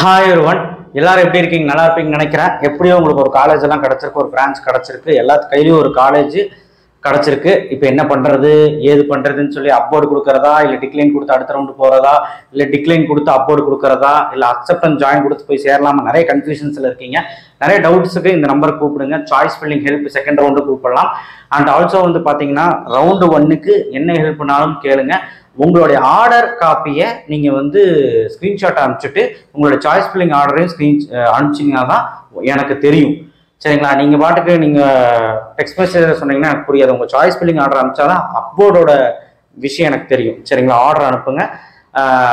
Hi ஒருவன் எல்லாரும் எப்படி இருக்கீங்க? நல்லா இருப்பீங்கன்னு நினைக்கிறேன். எப்படியோ உங்களுக்கு ஒரு காலேஜ் எல்லாம் கிடைச்சிருக்கு, ஒரு பிரான்ச் கிடைச்சிருக்கு, எல்லாத்து கையிலயும் ஒரு காலேஜ் கிடைச்சிருக்கு. இப்போ என்ன பண்றது ஏது பண்றதுன்னு சொல்லி அப்போர்டு கொடுக்கறதா, இல்லை டிக்ளைன் கொடுத்து அடுத்த ரவுண்டு போறதா, இல்லை டிக்ளைன் கொடுத்து அப்போர்டு கொடுக்கறதா, இல்லை அக்செப்டன்ஸ் ஜாயின் கொடுத்து போய் சேரலாமா, நிறைய கன்ஃபியூஷன்ஸ்ல இருக்கீங்க. நிறைய டவுட்ஸுக்கு இந்த நம்பரை கூப்பிடுங்க. Choice filling help second round கூப்பிடலாம். அண்ட் ஆல்சோ வந்து பாத்தீங்கன்னா ரவுண்டு 1க்கு என்ன ஹெல்ப்னாலும் கேளுங்க. உங்களுடைய ஆர்டர் காப்பியை நீங்கள் வந்து ஸ்க்ரீன்ஷாட் அனுப்பிச்சுட்டு உங்களுடைய சாய்ஸ் ஃபில்லிங் ஆர்டரையும் அனுப்பிச்சிங்கன்னா தான் எனக்கு தெரியும். சரிங்களா? நீங்கள் பாட்டுக்கு நீங்கள் டெக்ஸ்ட் மெசேஜ் சொன்னீங்கன்னா எனக்கு புரியாது. உங்கள் சாய்ஸ் ஃபில்லிங் ஆர்டர் அனுப்பிச்சாதான் அப்போர்டோட விஷயம் எனக்கு தெரியும். சரிங்களா? ஆர்டர் அனுப்புங்க.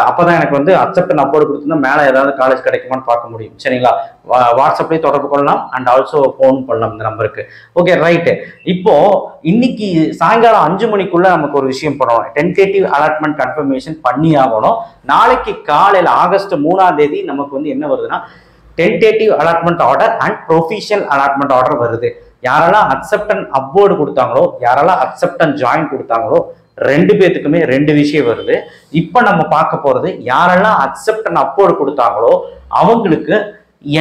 அப்போ தான் எனக்கு வந்து அக்செப்ட் அண்ட் அப்போர்டு கொடுத்துருந்தா மேலே ஏதாவது காலேஜ் கிடைக்குமான்னு பார்க்க முடியும். சரிங்களா? வாட்ஸ்அப்லேயே தொடர்பு கொள்ளலாம் அண்ட் ஆல்சோ ஃபோன் பண்ணலாம் இந்த நம்பருக்கு. Okay, right. இப்போ இன்னைக்கு சாயங்காலம் 5 மணிக்குள்ள நமக்கு ஒரு விஷயம் பண்ணணும். டென்டேட்டிவ் அலாட்மெண்ட் கன்ஃபர்மேஷன் பண்ணி ஆகணும். நாளைக்கு காலையில் ஆகஸ்ட் 3ஆம் தேதி நமக்கு வந்து என்ன வருதுன்னா tentative allotment order and provisional allotment order வருது. யாரெல்லாம் அக்செப்ட் அண்ட் அப்போர்டு கொடுத்தாங்களோ, யாரெல்லாம் அக்செப்ட் அண்ட் ஜாயின் கொடுத்தாங்களோ, ரெண்டு பேத்துக்குமே ரெண்டு விஷயம் வருது. இப்போ நம்ம பார்க்க போறது யாரெல்லாம் அக்செப்ட் அண்ட் அப்போர்டு கொடுத்தாங்களோ அவங்களுக்கு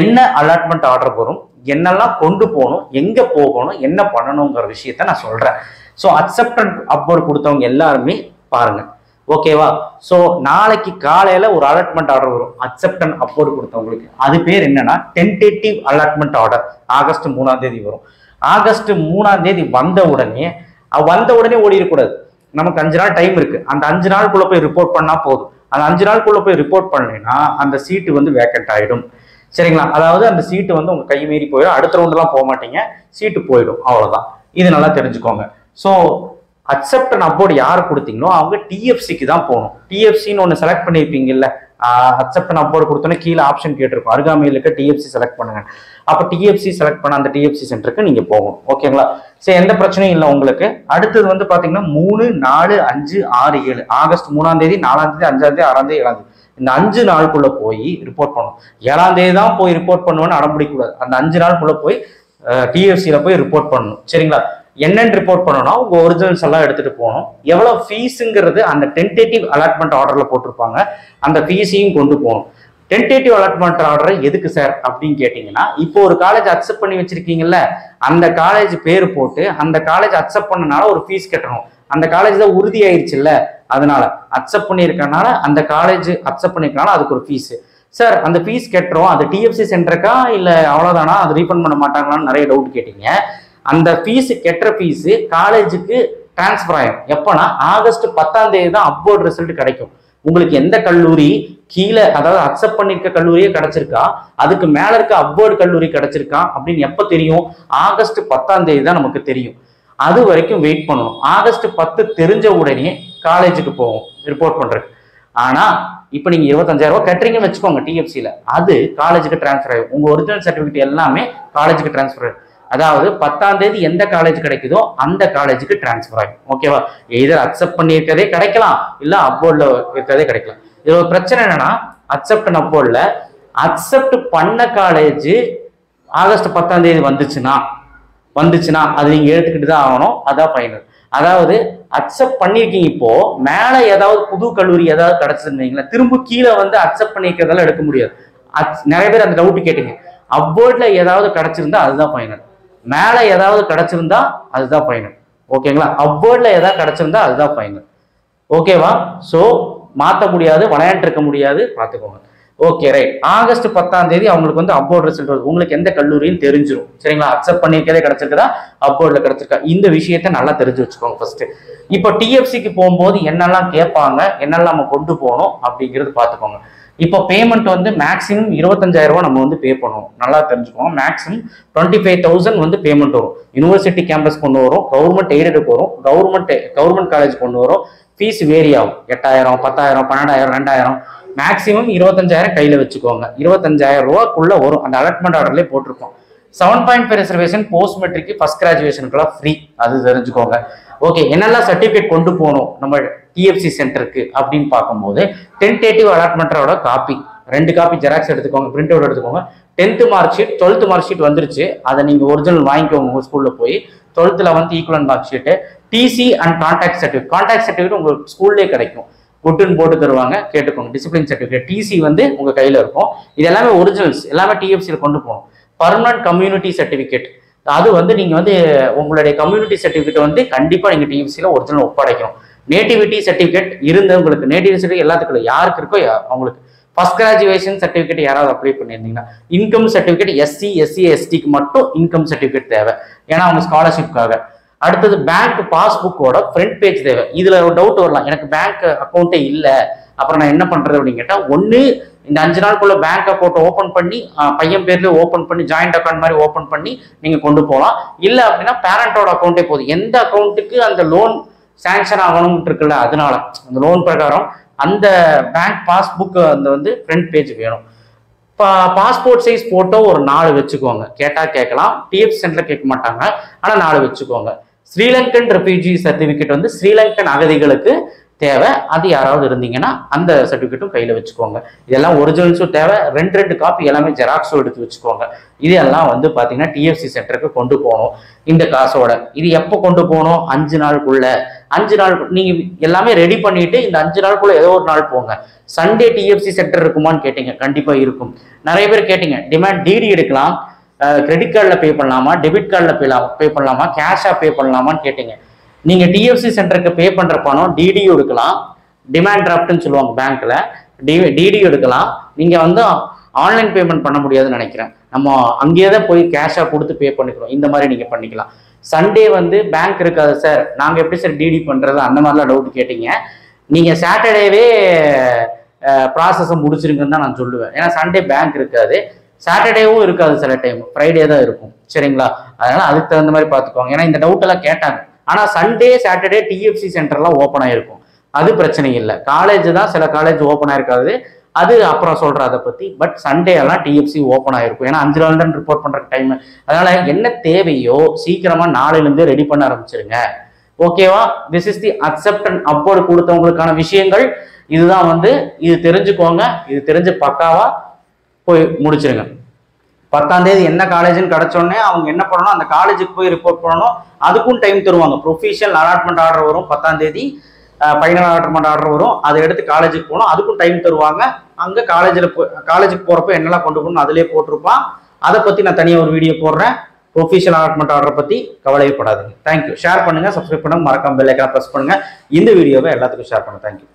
என்ன அலாட்மெண்ட் ஆர்டர் வரும், என்னெல்லாம் கொண்டு போகணும், எங்க போகணும், என்ன பண்ணணுங்கிற விஷயத்த நான் சொல்றேன். ஸோ அக்செப்ட் அண்ட் அப்போர்டு கொடுத்தவங்க எல்லாருமே பாருங்க. ஓகேவா? ஸோ நாளைக்கு காலையில ஒரு அலாட்மெண்ட் ஆர்டர் வரும் அக்செப்ட் அண்ட் அப்போர்டு கொடுத்தவங்களுக்கு. அது பேர் என்னன்னா டென்டேட்டிவ் அலாட்மெண்ட் ஆர்டர். ஆகஸ்ட் 3ஆம் தேதி வரும். ஆகஸ்ட் 3ஆம் தேதி வந்த உடனே ஓடிடக்கூடாது. நமக்கு 5 நாள் டைம் இருக்கு. அந்த 5 நாளுக்குள்ள போய் ரிப்போர்ட் பண்ணா போதும். அந்த 5 நாளுக்குள்ள போய் ரிப்போர்ட் பண்ணலைன்னா அந்த சீட்டு வந்து வேக்கண்ட் ஆயிடும். சரிங்களா? அதாவது அந்த சீட்டு வந்து உங்க கை மீறி போயிடும். அடுத்த ரவுண்ட்லாம் போக மாட்டீங்க, சீட்டு போயிடும். அவ்வளவுதான். இது நல்லா தெரிஞ்சுக்கோங்க. ஸோ அக்செப்ட் அண்ட் அப்போர்டு யார் கொடுத்தீங்களோ அவங்க டிஎஃப்சிக்கு தான் போகணும். டிஎஃப்சின்னு ஒன்று செலக்ட் பண்ணியிருப்பீங்கல்ல, அக்செப்ட் அண்ட் அப்போர்டு கொடுத்தோன்னே கீழே ஆப்ஷன் கேட்டிருக்கும், அருகாமையில் இருக்க டிஎஃப்சி செலக்ட் பண்ணுங்க. அப்போ டிஎஃப்சி செலக்ட் பண்ண அந்த டிஎஃப்சி சென்டருக்கு நீங்க போகணும். ஓகேங்களா? சரி, எந்த பிரச்சனையும் இல்லை உங்களுக்கு. அடுத்தது வந்து பாத்தீங்கன்னா 3, 4, 5, 6, 7 ஆகஸ்ட் 3ஆம் தேதி, 4ஆம் தேதி, 5ஆம் தேதி, 6ஆம் தேதி, 7ஆம் தேதி இந்த 5 நாளுக்குள்ள போய் ரிப்போர்ட் பண்ணணும். 7ஆம் தேதி தான் போய் ரிப்போர்ட் பண்ணுவேன்னு அடம்பிடிக்கூடாது. அந்த 5 நாளுக்குள்ள போய் டிஎஃப்சியில போய் ரிப்போர்ட் பண்ணணும். சரிங்களா? என்னன்னு ரிப்போர்ட் பண்ணணும்னா உங்க ஒரிஜினல்ஸ் எல்லாம் எடுத்துட்டு போகணும். எவ்வளவு ஃபீஸுங்கிறது அந்த டென்டேட்டிவ் அலாட்மெண்ட் ஆர்டர்ல போட்டிருப்பாங்க. அந்த ஃபீஸையும் கொண்டு போகணும். டென்டேட்டிவ் அலாட்மெண்ட் ஆர்டர் எதுக்கு சார் அப்படின்னு கேட்டீங்கன்னா, இப்போ ஒரு காலேஜ் அக்செப்ட் பண்ணி வச்சிருக்கீங்கல்ல, அந்த காலேஜ் பேர் போட்டு அந்த காலேஜ் அக்செப்ட் பண்ணனால ஒரு ஃபீஸ் கட்டணும். அந்த காலேஜ் தான் உறுதி ஆயிடுச்சுல்ல, அதனால அக்செப்ட் பண்ணியிருக்கனால அந்த காலேஜ் அக்செப்ட் பண்ணிருக்கனால அதுக்கு ஒரு ஃபீஸ். சார் அந்த ஃபீஸ் கட்டுறோம், அது டிஎஃப்சி சென்டருக்கா இல்லை அவ்வளோதானா, அது ரீஃபண்ட் பண்ண மாட்டாங்களான்னு நிறைய டவுட் கேட்டீங்க. அந்த ஃபீஸ் கெட்டுற ஃபீஸ் காலேஜுக்கு டிரான்ஸ்ஃபர் ஆகும். எப்போனா ஆகஸ்ட் 10ஆம் தேதி தான் அப்போர்ட் ரிசல்ட் கிடைக்கும். உங்களுக்கு எந்த கல்லூரி கீழே, அதாவது அக்செப்ட் பண்ணிருக்க கல்லூரியே கிடைச்சிருக்கா, அதுக்கு மேல இருக்க அப்போர்டு கல்லூரி கிடைச்சிருக்கா அப்படின்னு எப்ப தெரியும்? ஆகஸ்ட் 10ஆம் தேதி தான் நமக்கு தெரியும். அது வரைக்கும் வெயிட் பண்ணணும். ஆகஸ்ட் 10 தெரிஞ்ச உடனே காலேஜுக்கு போவோம் ரிப்போர்ட் பண்றது. ஆனா இப்ப நீங்க 25,000 ரூபாய் கட்டுறீங்கன்னு வச்சுக்கோங்க டிஎஃப்சியில, அது காலேஜுக்கு டிரான்ஸ்ஃபர் ஆகும். உங்க ஒரிஜினல் சர்டிபிகேட் எல்லாமே காலேஜுக்கு டிரான்ஸ்ஃபர் ஆகும். அதாவது 10ஆம் தேதி எந்த காலேஜ் கிடைக்குதோ அந்த காலேஜுக்கு டிரான்ஸ்ஃபர் ஆகும். ஓகேவா? இதர் அக்செப்ட் பண்ணியிருக்கதே கிடைக்கலாம், இல்ல அப்போர்ட்ல இருக்கிறதே கிடைக்கலாம். இது ஒரு பிரச்சனை என்னன்னா, அக்செப்ட் அண்ட் அப்போர்ட்ல அக்செப்ட் பண்ண காலேஜ் ஆகஸ்ட் 10ஆம் தேதி வந்துச்சுன்னா அது நீங்க ஏற்றுக்கிட்டு தான் ஆகணும். அதான் ஃபைனல். அதாவது அக்செப்ட் பண்ணியிருக்கீங்க, இப்போ மேல ஏதாவது புது கல்லூரி ஏதாவது கிடைச்சிருந்தீங்களா, திரும்ப கீழே வந்து அக்செப்ட் பண்ணிக்கிறதால எடுக்க முடியாது. நிறைய பேர் அந்த டவுட் கேட்டீங்க. அப்போர்ட்ல ஏதாவது கிடைச்சிருந்தா அதுதான் ஃபைனல், மேல ஏதாவது கிடைச்சிருந்தா அதுதான் ஃபைனல். ஓகேங்களா? அப்போர்ட்ல ஏதாவது கிடைச்சிருந்தா அதுதான் ஃபைனல். ஓகேவா? ஸோ மாற்ற முடியாது, விளையாண்டு இருக்க முடியாது, பார்த்துக்கோங்க. Okay, right. ஆகஸ்ட் 10ஆம் தேதி அவங்களுக்கு வந்து அப்போர்ட் ரிசல்ட் வருது. உங்களுக்கு எந்த கல்லூரின்னு தெரிஞ்சிடும். சரிங்களா? அக்செப்ட் பண்ணியிருக்கதே கிடைச்சிருக்கா, அப்போர்ட்ல கிடைச்சிருக்கா, இந்த விஷயத்த நல்லா தெரிஞ்சு வச்சுக்கோங்க ஃபர்ஸ்ட். இப்போ டிஎஃப்சிக்கு போகும்போது என்னெல்லாம் கேட்பாங்க, என்னெல்லாம் நம்ம கொண்டு போகணும் அப்படிங்கிறது பார்த்துக்கோங்க. இப்போ பேமெண்ட் வந்து மேக்ஸிமம் 25,000 ரூபாய் நம்ம வந்து பே பண்ணுவோம். நல்லா தெரிஞ்சுக்கோங்க. மேக்ஸிமம் 25,000 வந்து பேமெண்ட் வரும். யூனிவர்சிட்டி கேம்பஸ் கொண்டு வரும், கவர்மெண்ட் எய்டடுக்கு வரும், கவர்மெண்ட் காலேஜ் கொண்டு வரும். ஃபீஸ் வேரி ஆகும். 8,000, 10,000, 12,000, 2,000, மேக்ஸிமம் 25,000 கையில வச்சுக்கோங்க. 25,000 ரூபாய்க்குள்ள வரும். அந்த அலாட்மெண்ட் ஆர்டர்லேயே போட்டிருக்கோம். 7.5 ரிசர்வேஷன் போஸ்ட் மெட்ரிக் ஃபர்ஸ்ட் கிராஜுவேஷனுக்குலாம் ஃப்ரீ, அது தெரிஞ்சுக்கோங்க. ஓகே, என்னெல்லாம் சர்டிஃபிகேட் கொண்டு போகணும் நம்ம டிஎஃப்சி சென்டருக்கு அப்படின்னு பார்க்கும்போது, டென்டேட்டிவ் அலாட்மெண்டோட காப்பி 2 காப்பி ஜெராக்ஸ் எடுத்துக்கோங்க, பிரிண்ட் அவுட் எடுத்துக்கோங்க. 10th mark sheet, 12th mark sheet வந்துருச்சு, அதை நீங்க ஒரிஜினல் வாங்கிக்கோங்க. உங்க ஸ்கூல்ல போய் 12th 11th equivalent mark sheet, TC and contact certificate. Contact certificate உங்களுக்கு ஸ்கூல்லேயே கிடைக்கும். குட்டுன்னு போட்டு தருவாங்க, கேட்டுக்கோங்க. டிசிப்ளின் சர்டிஃபிகேட், டிசி வந்து உங்க கையில இருக்கும். இது எல்லாமே ஒரிஜினல்ஸ், எல்லாமே டிஎஃப்சியில் கொண்டு போகணும். பர்மனன்ட் கம்யூனிட்டி சர்டிஃபிகேட், அது வந்து நீங்க வந்து உங்களுடைய கம்யூனிட்டி சர்டிஃபிகேட் வந்து கண்டிப்பா நீங்க டிஎஃப்சியில் ஒரிஜினல் ஒப்படைக்கணும். நேட்டிவிட்டி சர்டிஃபிகேட் இருந்தவங்களுக்கு, நேட்டிவிட்டி சர்டிஃபிகேட் எல்லாத்துக்கும் யாருக்கு இருக்கோ அவங்களுக்கு. ஃபர்ஸ்ட் கிராஜுவேஷன் சர்டிஃபிகேட் யாராவது அப்ளை பண்ணியிருந்தீங்கன்னா, இன்கம் சர்டிஃபிகேட் எஸ்சி எஸ்டிக்கு மட்டும் இன்கம் சர்டிஃபிகேட் தேவை, ஏன்னா அவங்க ஸ்காலர்ஷிப்காக. அடுத்தது பேங்க் பாஸ்புக்கோட ஃப்ரண்ட் பேஜ் தேவை. இதுல ஒரு டவுட் வரலாம், எனக்கு பேங்க் அக்கௌண்ட்டே இல்லை, அப்புறம் நான் என்ன பண்றது அப்படின்னு கேட்டா, ஒன்று இந்த 5 நாளுக்குள்ள பேங்க் அக்கௌண்ட் ஓப்பன் பண்ணி பையன் பேர்ல ஓப்பன் பண்ணி ஜாயிண்ட் அக்கௌண்ட் மாதிரி ஓப்பன் பண்ணி நீங்க கொண்டு போகலாம். இல்லை அப்படின்னா பேரண்டோட அக்கௌண்ட்டே போதும். எந்த அக்கௌண்ட்டுக்கு அந்த லோன் சாங்ஷன் ஆகணும் இருக்குல்ல, அதனால அந்த லோன் பிரகாரம் அந்த பேங்க் பாஸ்புக் அந்த வந்து ஃப்ரண்ட் பேஜ் வேணும். பாஸ்போர்ட் சைஸ் போட்டோ ஒரு 4 வச்சுக்கோங்க. கேட்டா கேட்கலாம், டிஎஃப் சென்டர்ல கேட்க மாட்டாங்க, ஆனா 4 வச்சுக்கோங்க. ஸ்ரீலங்கன் ரெஃப்யூஜி சர்டிஃபிகேட் வந்து ஸ்ரீலங்கன் அகதிகளுக்கு தேவை, அது யாராவது இருந்தீங்கன்னா அந்த சர்டிஃபிகேட்டும் கையில வச்சுக்கோங்க. இதெல்லாம் ஒரிஜினல்ஸும் தேவை, 2 காப்பி எல்லாமே ஜெராக்ஸும் எடுத்து வச்சுக்கோங்க. இதெல்லாம் வந்து பாத்தீங்கன்னா டிஎஃப்சி சென்டருக்கு கொண்டு போகணும் இந்த காசோட. இது எப்போ கொண்டு போகணும்? 5 நாளுக்குள்ள. 5 நாள் நீங்க எல்லாமே ரெடி பண்ணிட்டு இந்த 5 நாளுக்குள்ள ஏதோ ஒரு நாள் போங்க. சண்டே டிஎஃப்சி சென்டர் இருக்குமான்னு கேட்டீங்க, கண்டிப்பா இருக்கும். நிறைய பேர் கேட்டீங்க, டிமாண்ட் டிடி எடுக்கலாம், கிரெடிட் கார்டில் பே பண்ணலாமா, டெபிட் கார்டில் பே பண்ணலாமா, கேஷாக பே பண்ணலாமான்னு கேட்டீங்க. நீங்க டிஎஃப்சி சென்டருக்கு பே பண்ற பணம் டிடி எடுக்கலாம், டிமாண்ட் டிராஃப்ட்னு சொல்லுவாங்க பேங்க்ல, டிடி எடுக்கலாம். நீங்க வந்து ஆன்லைன் பேமெண்ட் பண்ண முடியாதுன்னு நினைக்கிறேன், நம்ம அங்கேயே தான் போய் கேஷா கொடுத்து பே பண்ணிக்கிறோம். இந்த மாதிரி நீங்க பண்ணிக்கலாம். சண்டே வந்து பேங்க் இருக்காது சார், நாங்க எப்படி சார் டிடி பண்றது, அந்த மாதிரிலாம் டவுட் கேட்டீங்க. நீங்க சாட்டர்டேவே ப்ராசஸை முடிச்சிருங்கன்னு தான் நான் சொல்லுவேன். ஏன்னா சண்டே பேங்க் இருக்காது, சாட்டர்டேவும் இருக்காது, சில டைம் ஃப்ரைடே தான் இருக்கும். சரிங்களா? அதனால அதுக்கு தகுந்த மாதிரி பார்த்துக்கோங்க. ஏன்னா இந்த டவுட் எல்லாம் கேட்டாங்க. ஆனா சண்டே சாட்டர்டே டிஎஃப்சி சென்டர்லாம் ஓப்பன் ஆயிருக்கும், அது பிரச்சனை இல்லை. காலேஜ் தான் சில காலேஜ் ஓப்பன் ஆயிருக்காது, அது அப்புறம் சொல்றேன் அதை பத்தி. பட் சண்டே எல்லாம் டிஎஃப்சி ஓப்பன் ஆயிருக்கும், ஏன்னா 5 நாள் தான் ரிப்போர்ட் பண்ற டைம். அதனால என்ன தேவையோ சீக்கிரமா நாளையிலிருந்து ரெடி பண்ண ஆரம்பிச்சிருங்க. ஓகேவா? This is the accept and upward கொடுத்தவங்களுக்கான விஷயங்கள். இதுதான் வந்து, இது தெரிஞ்சுக்கோங்க. இது தெரிஞ்சு பக்காவா போய் முடிச்சிருங்க. 10ஆம் தேதி என்ன காலேஜ்னு கிடைச்சோடனே அவங்க என்ன பண்ணணும், அந்த காலேஜுக்கு போய் ரிப்போர்ட் பண்ணணும். அதுக்கும் டைம் தருவாங்க. ப்ரொஃபஷனல் அலாட்மெண்ட் ஆர்டர் வரும் 10ஆம் தேதி, ஃபைனல் அலாட்மெண்ட் ஆர்டர் வரும், அதை எடுத்து காலேஜுக்கு போகணும். அதுக்கும் டைம் தருவாங்க. அங்கே காலேஜுக்கு போகிறப்ப என்னெல்லாம் கொண்டு போகணும் அதிலே போட்டிருப்பான். அதை பற்றி நான் தனியாக ஒரு வீடியோ போடுறேன். ப்ரொஃபஷனல் அலாட்மெண்ட் ஆர்டர் பற்றி கவலையப்படாதுங்க. தேங்க்யூ. ஷேர் பண்ணுங்க, சப்ஸ்கிரைப் பண்ணுங்க, மறக்காம பெல் ஐக்கானை ப்ரெஸ் பண்ணுங்க. இந்த வீடியோவை எல்லாத்துக்கும் ஷேர் பண்ணுங்க. தேங்க்யூ.